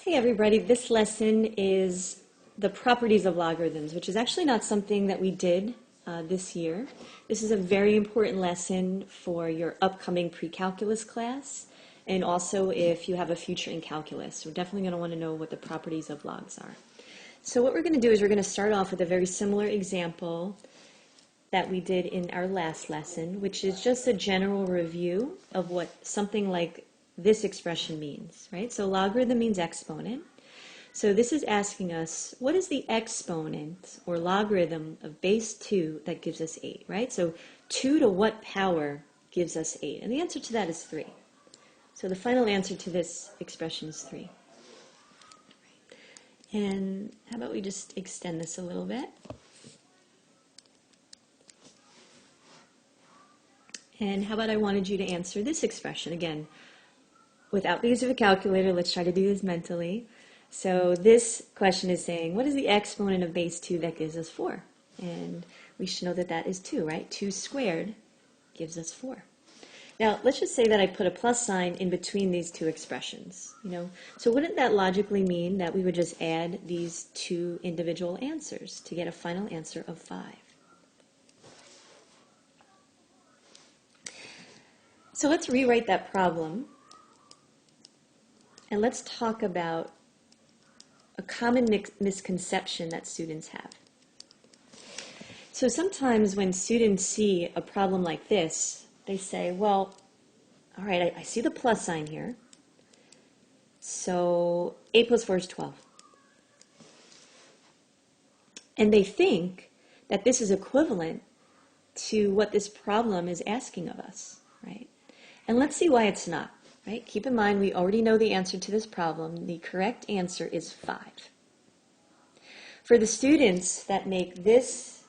Hey everybody, this lesson is the properties of logarithms, which is actually not something that we did this year. This is a very important lesson for your upcoming pre-calculus class, and also if you have a future in calculus. We're definitely going to want to know what the properties of logs are. So what we're going to do is we're going to start off with a very similar example that we did in our last lesson, which is just a general review of what something like this expression means, right? So logarithm means exponent. So this is asking us, what is the exponent or logarithm of base 2 that gives us 8, right? So 2 to what power gives us 8? And the answer to that is 3. So the final answer to this expression is 3. And how about we just extend this a little bit? And how about I wanted you to answer this expression again? Without the use of a calculator, let's try to do this mentally. So this question is saying, what is the exponent of base 2 that gives us 4? And we should know that that is 2, right? 2 squared gives us 4. Now, let's just say that I put a plus sign in between these two expressions, So wouldn't that logically mean that we would just add these two individual answers to get a final answer of 5? So let's rewrite that problem. And let's talk about a common misconception that students have. So sometimes when students see a problem like this, they say, well, all right, I see the plus sign here. So 8 plus 4 is 12. And they think that this is equivalent to what this problem is asking of us, right? And let's see why it's not. Right? Keep in mind, we already know the answer to this problem. The correct answer is 5. For the students that make this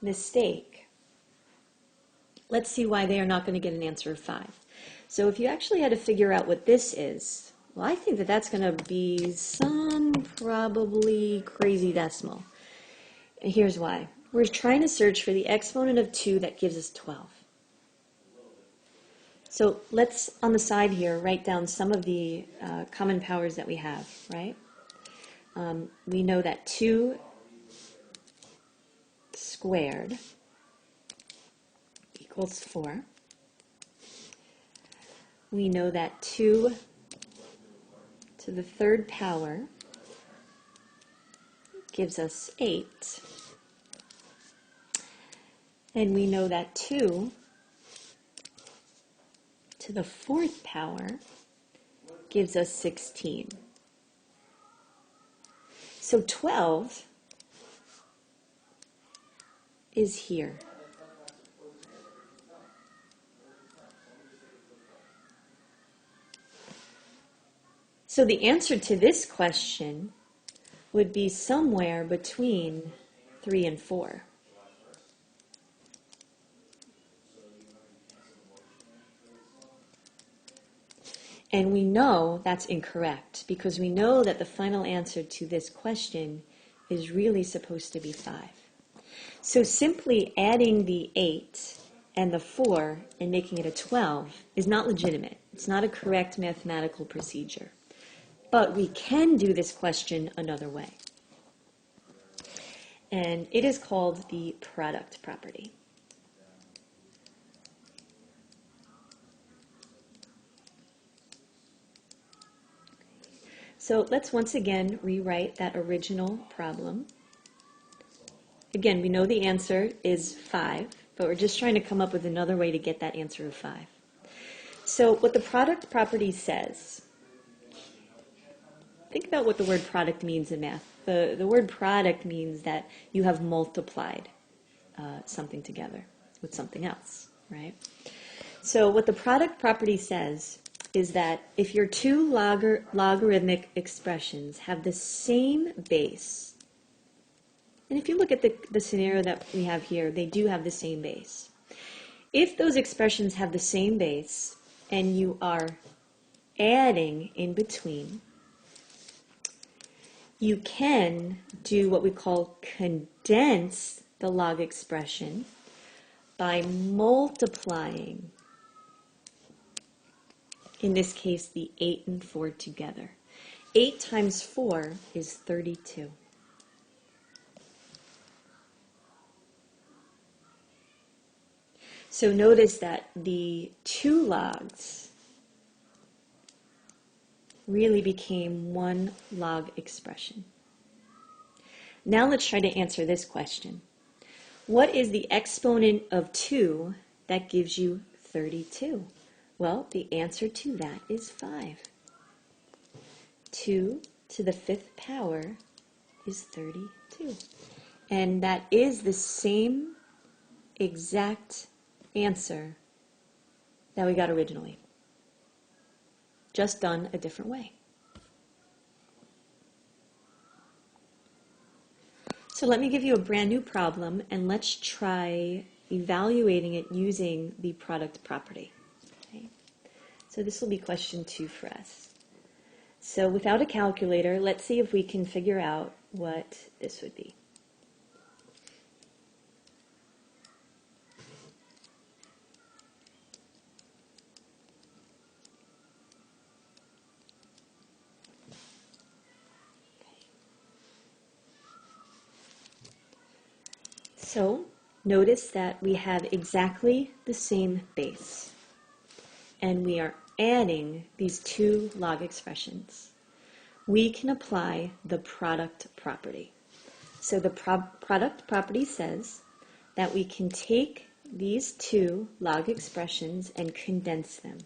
mistake, let's see why they are not going to get an answer of 5. So if you actually had to figure out what this is, well, I think that that's going to be some probably crazy decimal. And here's why. We're trying to search for the exponent of 2 that gives us 12. So let's, on the side here, write down some of the common powers that we have, right? We know that 2 squared equals 4. We know that 2 to the third power gives us 8. And we know that 2 to the fourth power gives us 16. So 12 is here. So the answer to this question would be somewhere between 3 and 4. And we know that's incorrect because we know that the final answer to this question is really supposed to be 5. So simply adding the 8 and the 4 and making it a 12 is not legitimate. It's not a correct mathematical procedure. But we can do this question another way. And it is called the product property. So let's once again rewrite that original problem. Again, we know the answer is 5, but we're just trying to come up with another way to get that answer of 5. So what the product property says, think about what the word product means in math. The word product means that you have multiplied something together with something else, right? So what the product property says is that if your two logarithmic expressions have the same base, and if you look at the scenario that we have here, they do have the same base. If those expressions have the same base and you are adding in between, you can do what we call condense the log expression by multiplying, in this case, the 8 and 4 together. 8 times 4 is 32. So notice that the 2 logs really became 1 log expression. Now let's try to answer this question. What is the exponent of 2 that gives you 32? Well, the answer to that is 5. 2 to the 5th power is 32. And that is the same exact answer that we got originally, just done a different way. So let me give you a brand new problem, and let's try evaluating it using the product property. Okay? So this will be question 2 for us. So without a calculator, let's see if we can figure out what this would be. So notice that we have exactly the same base, and we are adding these 2 log expressions. We can apply the product property. So the product property says that we can take these 2 log expressions and condense them.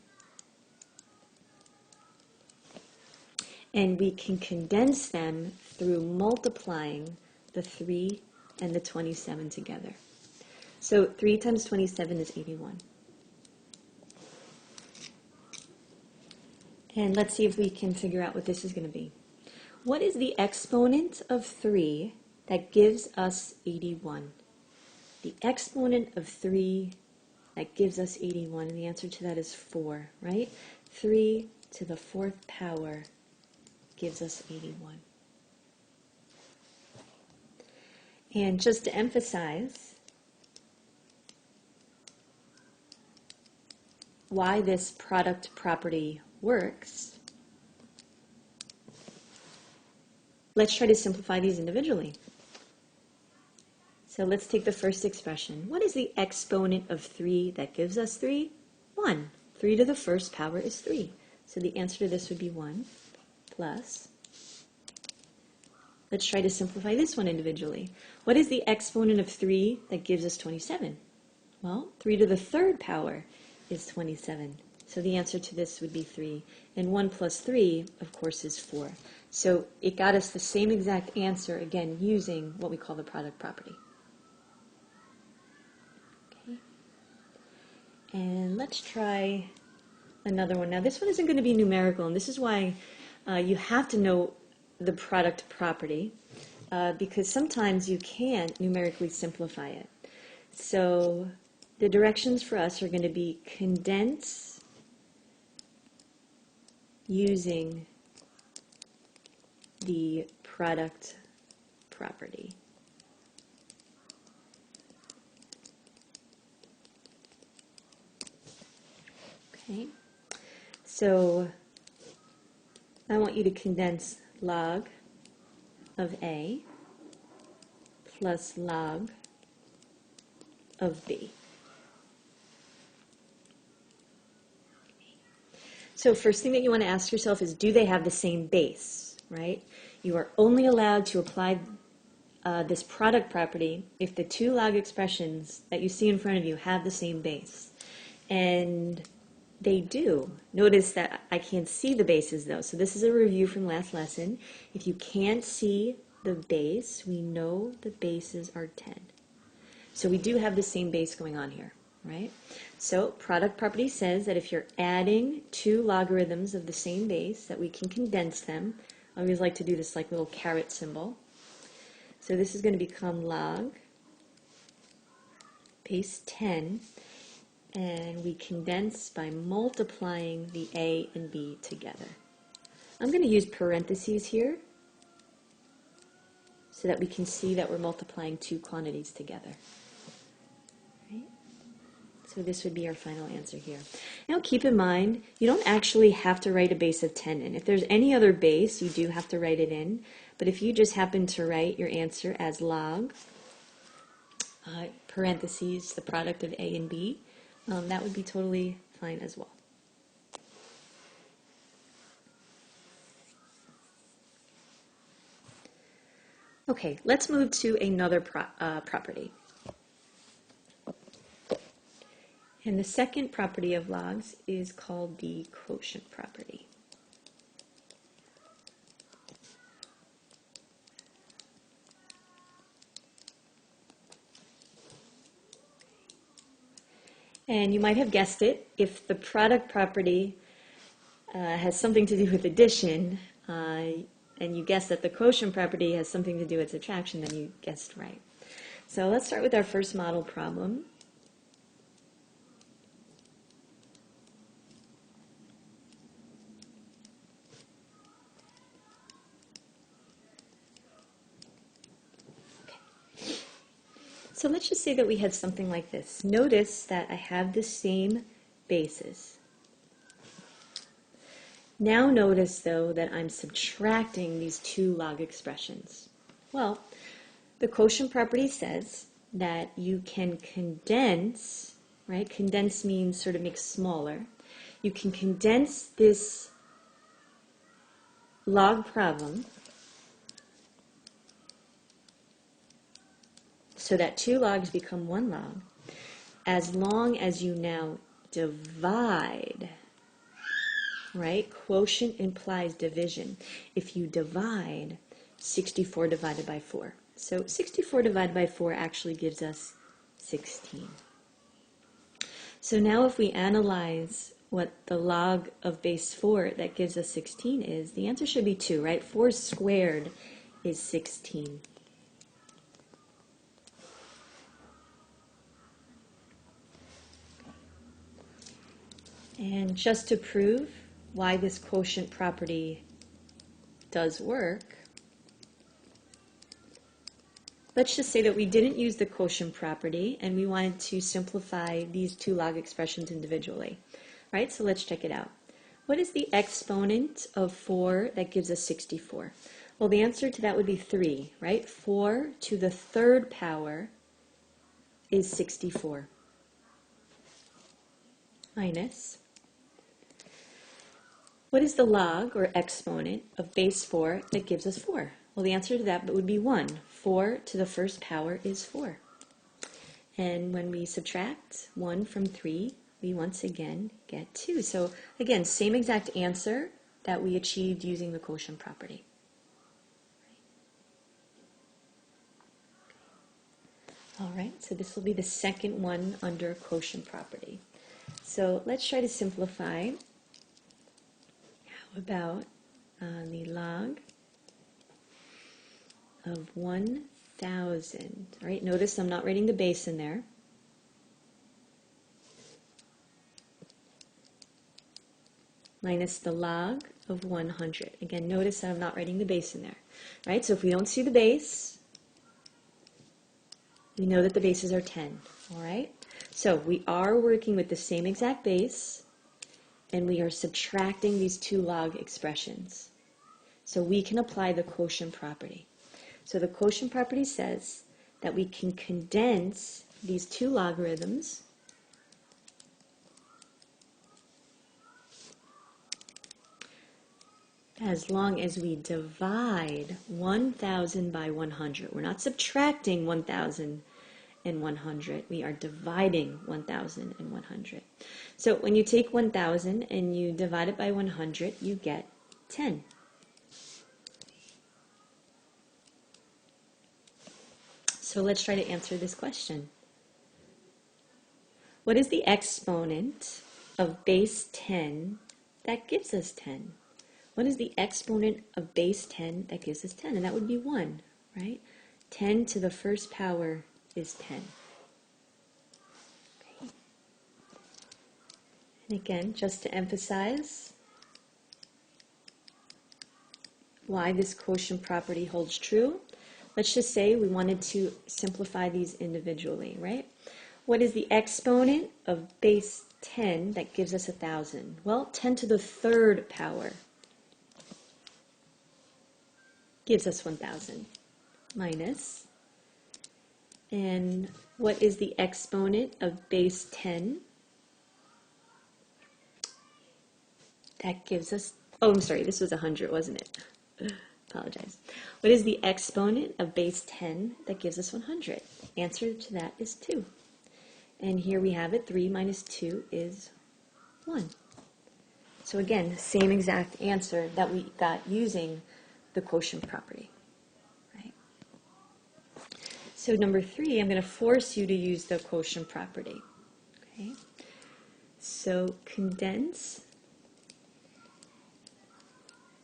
And we can condense them through multiplying the 3 and the 27 together. So 3 times 27 is 81. And let's see if we can figure out what this is going to be. What is the exponent of 3 that gives us 81? The exponent of 3 that gives us 81, and the answer to that is 4, right? 3 to the 4th power gives us 81. And just to emphasize why this product property works, let's try to simplify these individually. So let's take the first expression. What is the exponent of 3 that gives us 3? 1. 3 to the 1st power is 3. So the answer to this would be 1 plus. Let's try to simplify this one individually. What is the exponent of 3 that gives us 27? Well, 3 to the 3rd power is 27. So the answer to this would be 3. And 1 plus 3, of course, is 4. So it got us the same exact answer, again, using what we call the product property. Okay. And let's try another one. Now, this one isn't going to be numerical, and this is why you have to know the product property, because sometimes you can't numerically simplify it. So the directions for us are going to be condense using the product property. Okay, so I want you to condense log of A plus log of B. So first thing that you want to ask yourself is, do they have the same base, right? You are only allowed to apply this product property if the 2 log expressions that you see in front of you have the same base. And they do. Notice that I can't see the bases though. So this is a review from last lesson. If you can't see the base, we know the bases are 10. So we do have the same base going on here, right? So product property says that if you're adding 2 logarithms of the same base, that we can condense them. I always like to do this like little caret symbol. So this is going to become log base 10. And we condense by multiplying the A and B together. I'm going to use parentheses here so that we can see that we're multiplying 2 quantities together. Right? So this would be our final answer here. Now keep in mind, you don't actually have to write a base of 10 in. If there's any other base, you do have to write it in. But if you just happen to write your answer as log, parentheses, the product of A and B, that would be totally fine as well. Okay, let's move to another property. And the second property of logs is called the quotient property. And you might have guessed it, if the product property has something to do with addition, and you guessed that the quotient property has something to do with subtraction, then you guessed right. So let's start with our first model problem. So let's just say that we had something like this. Notice that I have the same bases. Now notice, though, that I'm subtracting these two log expressions. Well, the quotient property says that you can condense, right? Condense means sort of make smaller. You can condense this log problem so that two logs become one log, as long as you now divide, right? Quotient implies division. If you divide 64 divided by 4. So 64 divided by 4 actually gives us 16. So now if we analyze what the log of base 4 that gives us 16 is, the answer should be 2, right? 4 squared is 16. And just to prove why this quotient property does work, let's just say that we didn't use the quotient property and we wanted to simplify these two log expressions individually, right? So let's check it out. What is the exponent of 4 that gives us 64? Well, the answer to that would be 3, right? 4 to the third power is 64. Minus, what is the log or exponent of base 4 that gives us 4? Well, the answer to that would be 1. 4 to the first power is 4. And when we subtract 1 from 3, we once again get 2. So again, same exact answer that we achieved using the quotient property. All right, so this will be the second one under quotient property. So let's try to simplify. How about the log of 1,000? All right, notice I'm not writing the base in there. Minus the log of 100. Again, notice that I'm not writing the base in there. Right, so if we don't see the base, we know that the bases are 10. All right, so we are working with the same exact base, and we are subtracting these two log expressions. So we can apply the quotient property. So the quotient property says that we can condense these two logarithms as long as we divide 1,000 by 100. We're not subtracting 1,000 and 100. We are dividing 1,000 and 100. So when you take 1,000 and you divide it by 100, you get 10. So let's try to answer this question. What is the exponent of base 10 that gives us 10? What is the exponent of base 10 that gives us 10? And that would be 1, right? 10 to the first power is 10. Okay. And again, just to emphasize why this quotient property holds true, let's just say we wanted to simplify these individually, right? What is the exponent of base 10 that gives us 1,000? Well, 10 to the third power gives us 1,000 minus. And what is the exponent of base 10? That gives us, oh, I'm sorry, this was 100, wasn't it? Apologize. What is the exponent of base 10 that gives us 100? Answer to that is 2. And here we have it, 3 minus 2 is 1. So again, same exact answer that we got using the quotient property. Right? So number 3, I'm going to force you to use the quotient property. Okay? So condense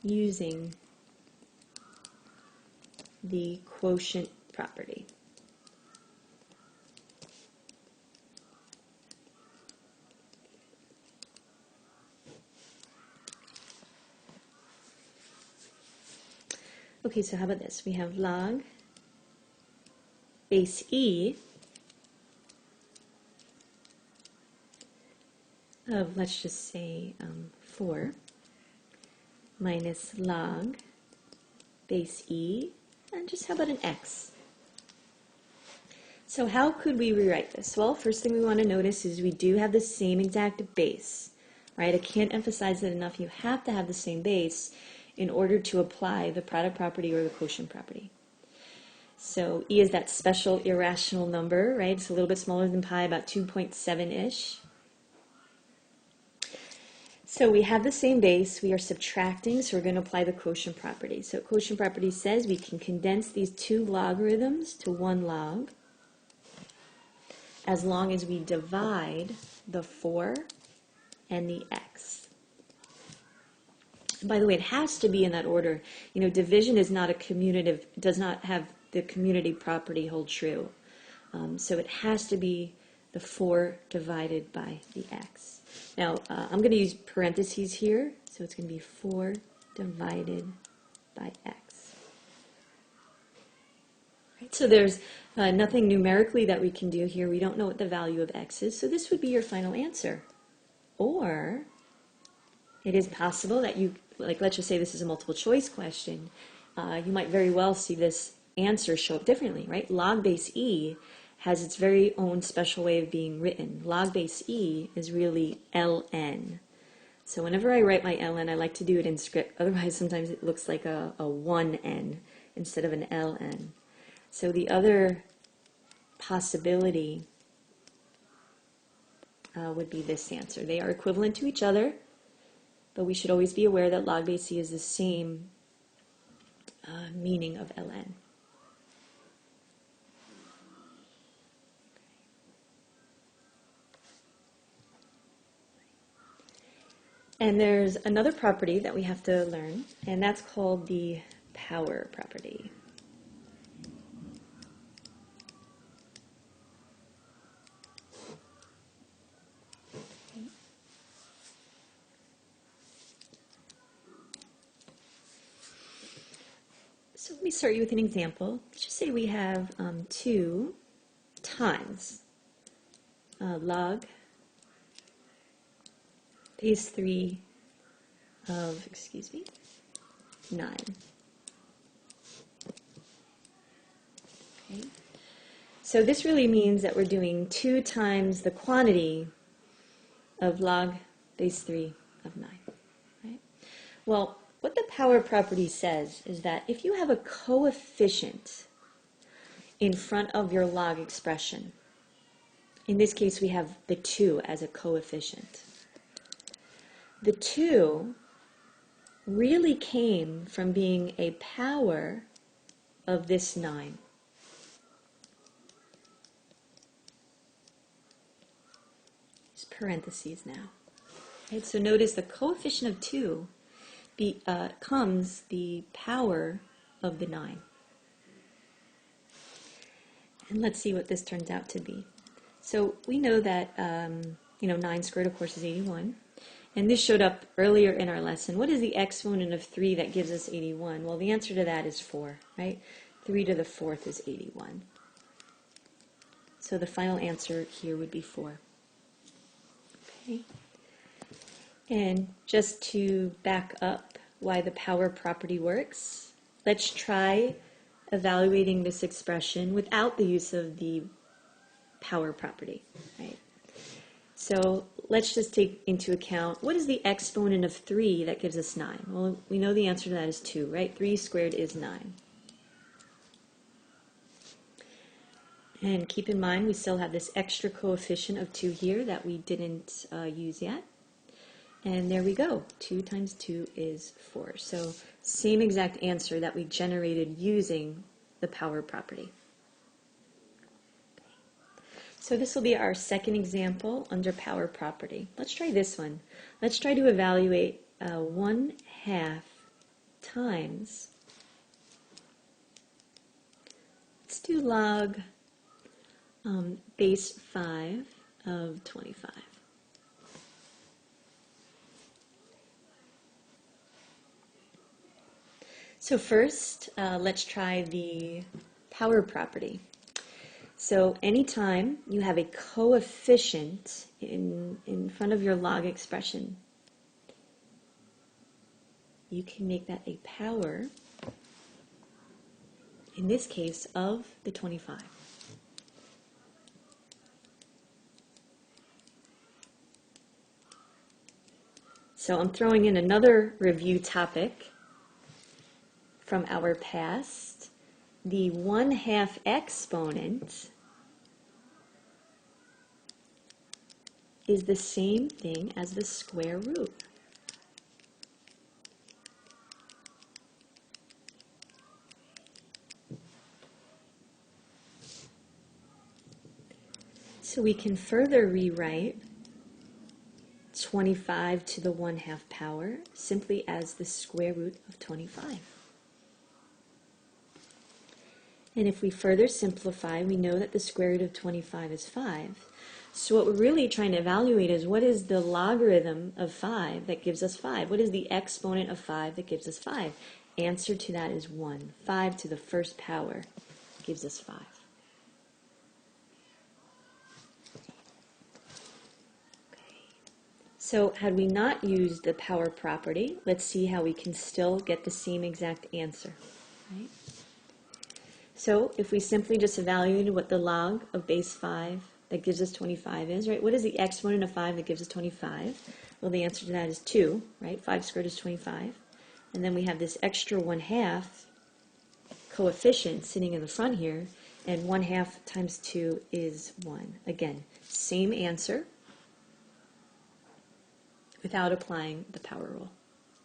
using the quotient property. Okay, so how about this? We have log base e of, let's just say, 4 minus log base e, and just how about an x? So how could we rewrite this? Well, first thing we want to notice is we do have the same exact base, right? I can't emphasize that enough. You have to have the same base in order to apply the product property or the quotient property. So e is that special irrational number, right? It's a little bit smaller than pi, about 2.7-ish. So we have the same base, we are subtracting, so we're going to apply the quotient property. So quotient property says we can condense these two logarithms to one log as long as we divide the 4 and the x. And by the way, it has to be in that order. You know, division is not a commutative, does not have the commutative property hold true. So it has to be the 4 divided by the x. Now, I'm going to use parentheses here, so it's going to be 4 divided by x. Right, so there's nothing numerically that we can do here. We don't know what the value of x is, so this would be your final answer. Or it is possible that you, like let's just say this is a multiple choice question, you might very well see this answer show up differently, right? Log base e has its very own special way of being written. Log base e is really ln. So whenever I write my ln, I like to do it in script. Otherwise, sometimes it looks like a 1n instead of an ln. So the other possibility would be this answer. They are equivalent to each other, but we should always be aware that log base e is the same meaning of ln. And there's another property that we have to learn, and that's called the power property. So let me start you with an example. Let's just say we have 2 times log base 3 of, 9. Okay. So this really means that we're doing 2 times the quantity of log base 3 of 9. Right? Well, what the power property says is that if you have a coefficient in front of your log expression, in this case we have the 2 as a coefficient, the 2 really came from being a power of this 9. These parentheses now. Right, so notice the coefficient of 2 becomes the power of the 9. And let's see what this turns out to be. So we know that 9 squared, of course, is 81. And this showed up earlier in our lesson. What is the exponent of 3 that gives us 81? Well, the answer to that is 4, right? 3 to the 4th is 81. So the final answer here would be 4. Okay. And just to back up why the power property works, let's try evaluating this expression without the use of the power property, right? So let's just take into account, what is the exponent of 3 that gives us 9? Well, we know the answer to that is 2, right? 3 squared is 9. And keep in mind, we still have this extra coefficient of 2 here that we didn't use yet. And there we go. 2 times 2 is 4. So same exact answer that we generated using the power property. So this will be our second example under power property. Let's try this one. Let's try to evaluate 1/2 times, let's do log base 5 of 25. So first, let's try the power property. So anytime you have a coefficient in front of your log expression, you can make that a power, in this case, of the 25. So I'm throwing in another review topic from our past. The 1/2 exponent is the same thing as the square root. So we can further rewrite 25 to the 1/2 power simply as the square root of 25. And if we further simplify, we know that the square root of 25 is 5. So what we're really trying to evaluate is, what is the logarithm of 5 that gives us 5? What is the exponent of 5 that gives us 5? Answer to that is 1. 5 to the first power gives us 5. So had we not used the power property, let's see how we can still get the same exact answer, right? So if we simply just evaluated what the log of base 5 that gives us 25 is, right? What is the exponent of 5 that gives us 25? Well, the answer to that is 2, right? 5 squared is 25. And then we have this extra 1/2 coefficient sitting in the front here, and 1/2 times 2 is 1. Again, same answer without applying the power rule,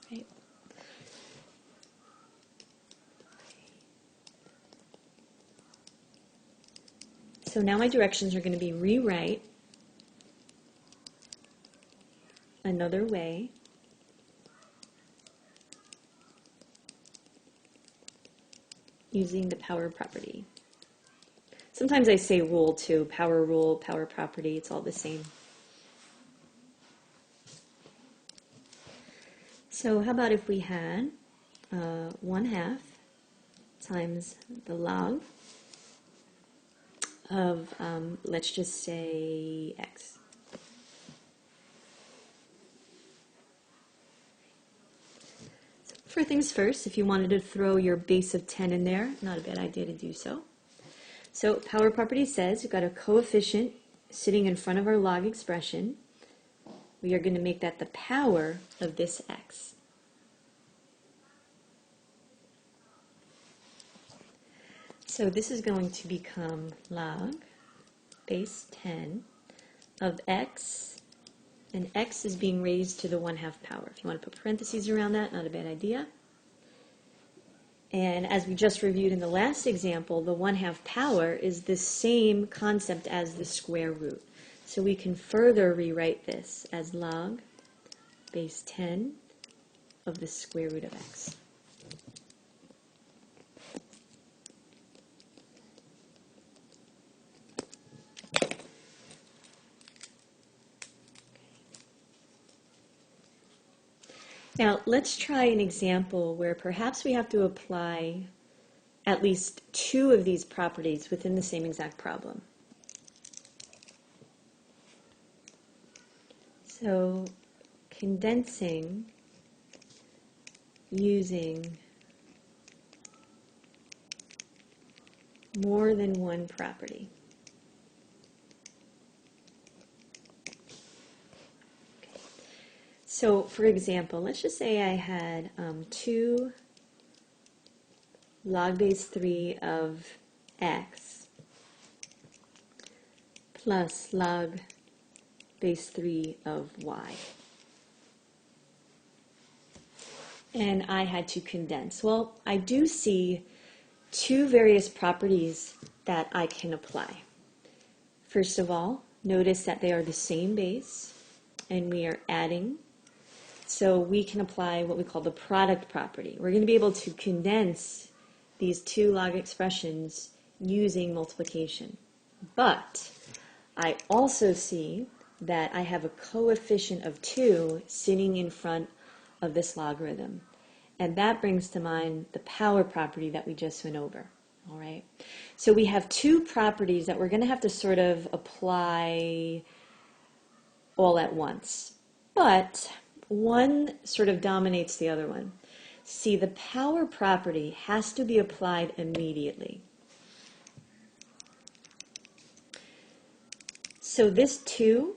right? So now my directions are going to be rewrite another way using the power property. Sometimes I say rule too, power rule, power property, it's all the same. So how about if we had 1/2 times the log of, let's just say, x. For things first, if you wanted to throw your base of 10 in there, not a bad idea to do so. So power property says we've got a coefficient sitting in front of our log expression. We are going to make that the power of this x. So this is going to become log base 10 of x, and x is being raised to the 1/2 power. If you want to put parentheses around that, not a bad idea. And as we just reviewed in the last example, the 1/2 power is the same concept as the square root. So we can further rewrite this as log base 10 of the square root of x. Now, let's try an example where perhaps we have to apply at least 2 of these properties within the same exact problem. So condensing using more than one property. Okay. So for example, let's just say I had 2 log base 3 of x plus log base 3 of y. And I had to condense. Well, I do see 2 various properties that I can apply. First of all, notice that they are the same base and we are adding. So we can apply what we call the product property. We're going to be able to condense these 2 log expressions using multiplication. But I also see that I have a coefficient of 2 sitting in front of this logarithm. And that brings to mind the power property that we just went over. All right. So we have 2 properties that we're going to have to sort of apply all at once. But one sort of dominates the other one. See, the power property has to be applied immediately. So this 2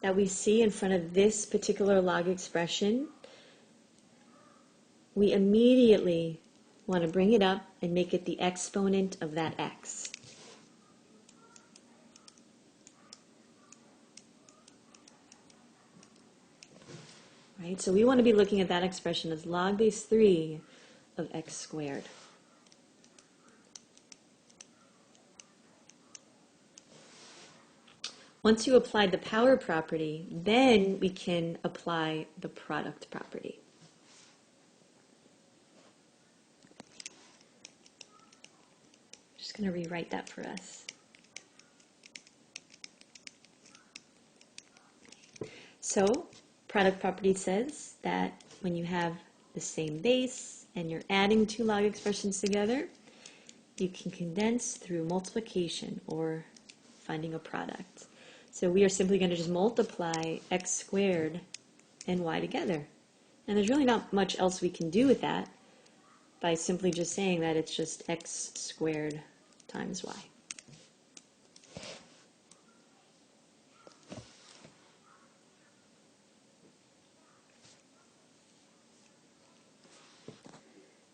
that we see in front of this particular log expression, we immediately want to bring it up and make it the exponent of that x. Right? So we want to be looking at that expression as log base 3 of x squared. Once you apply the power property, then we can apply the product property. I'm just going to rewrite that for us. So, product property says that when you have the same base and you're adding 2 log expressions together, you can condense through multiplication or finding a product. So we are simply going to just multiply x squared and y together. And there's really not much else we can do with that by simply just saying that it's just x squared times y.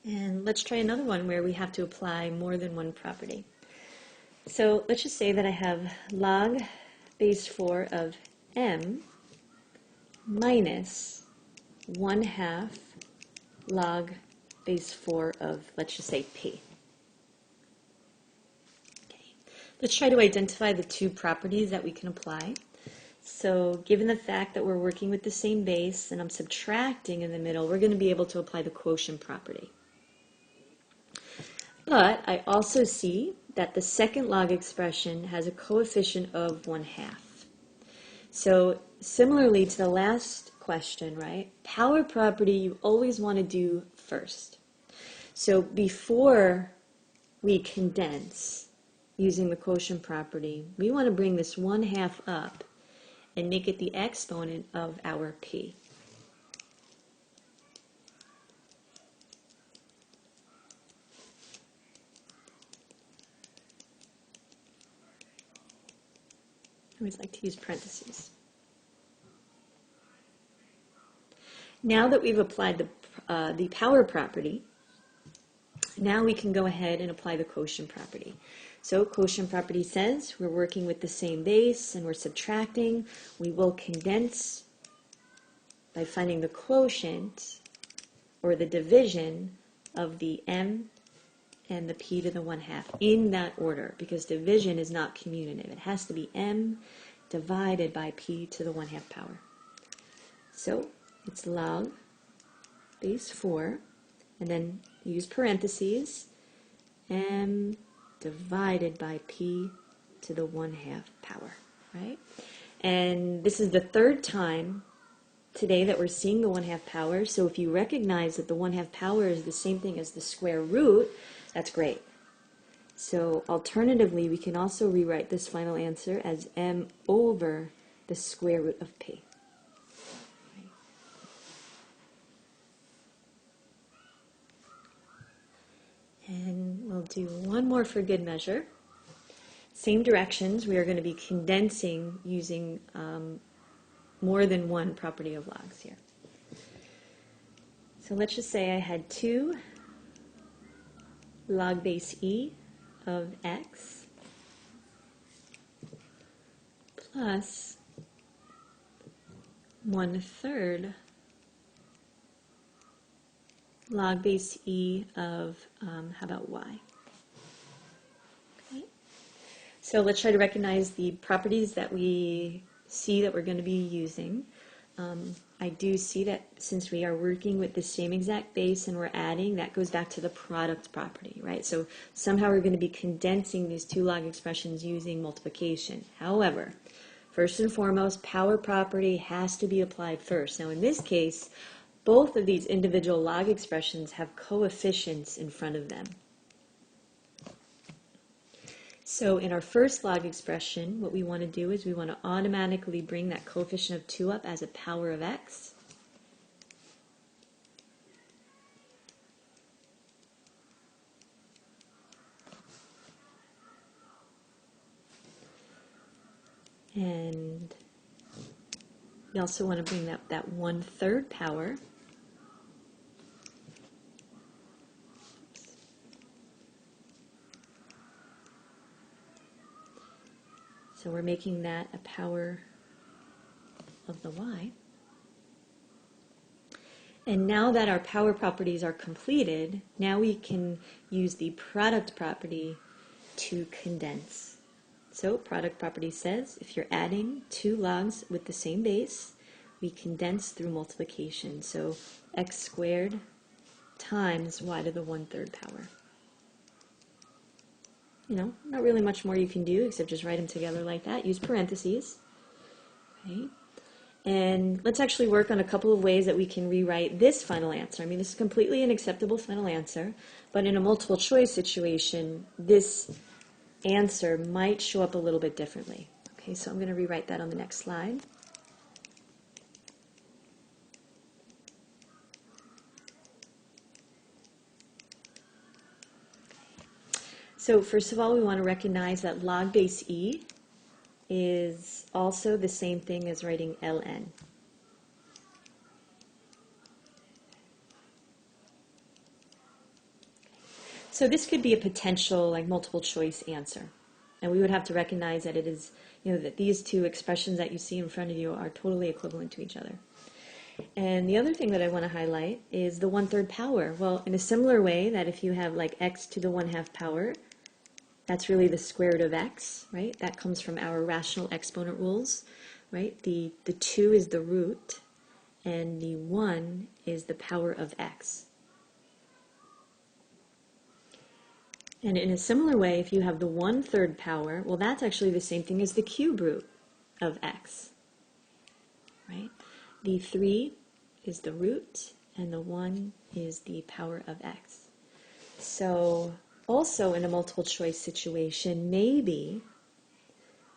And let's try another one where we have to apply more than one property. So let's just say that I have log base 4 of m minus 1/2 log base 4 of, let's just say, p. Okay. Let's try to identify the 2 properties that we can apply. So given the fact that we're working with the same base and I'm subtracting in the middle, we're going to be able to apply the quotient property. But I also see that the second log expression has a coefficient of 1/2. So similarly to the last question, right? Power property you always want to do first. So before we condense using the quotient property, we want to bring this 1/2 up and make it the exponent of our p. I always like to use parentheses. Now that we've applied the power property, now we can go ahead and apply the quotient property. So quotient property says we're working with the same base and we're subtracting. We will condense by finding the quotient or the division of the m and the p to the 1/2 in that order, because division is not commutative. It has to be m divided by p to the 1/2 power. So it's log base 4, and then use parentheses, m divided by p to the 1/2 power, right? And this is the 3rd time today that we're seeing the 1/2 power, so if you recognize that the 1/2 power is the same thing as the square root, that's great. So alternatively, we can also rewrite this final answer as m over the square root of p. do one more for good measure. Same directions, we are going to be condensing using more than one property of logs here. So let's just say I had 2 log base e of x plus 1/3 log base e of, how about y? Okay. So let's try to recognize the properties that we see that we're going to be using. I do see that since we are working with the same exact base and we're adding, that goes back to the product property, right? So somehow we're going to be condensing these 2 log expressions using multiplication. However, first and foremost, power property has to be applied first. Now in this case, both of these individual log expressions have coefficients in front of them. So in our first log expression, what we want to do is we want to automatically bring that coefficient of 2 up as a power of x. And we also want to bring that 1/3 power. So we're making that a power of the y. And now that our power properties are completed, now we can use the product property to condense. So product property says if you're adding 2 logs with the same base, we condense through multiplication. So x squared times y to the 1/3 power. You know, not really much more you can do except just write them together like that. Use parentheses. Okay. And let's actually work on a couple of ways that we can rewrite this final answer. I mean, this is completely an acceptable final answer, but in a multiple choice situation, this answer might show up a little bit differently. Okay, so I'm going to rewrite that on the next slide. So first of all, we want to recognize that log base e is also the same thing as writing ln. So this could be a potential like multiple choice answer. And we would have to recognize that it is, that these 2 expressions that you see in front of you are totally equivalent to each other. And the other thing that I want to highlight is the 1/3 power. Well, in a similar way that if you have like x to the 1/2 power, that's really the square root of x, right? That comes from our rational exponent rules, right? The 2 is the root, and the 1 is the power of x. And in a similar way, if you have the 1/3 power, well, that's actually the same thing as the cube root of x, right? The 3 is the root, and the 1 is the power of x. So also in a multiple choice situation, maybe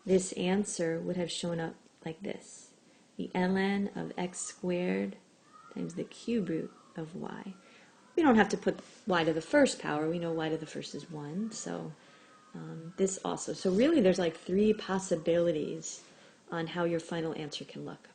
this answer would have shown up like this. The ln of x squared times the cube root of y. We don't have to put y to the first power. We know y to the first is 1. So this also. So really there's like 3 possibilities on how your final answer can look.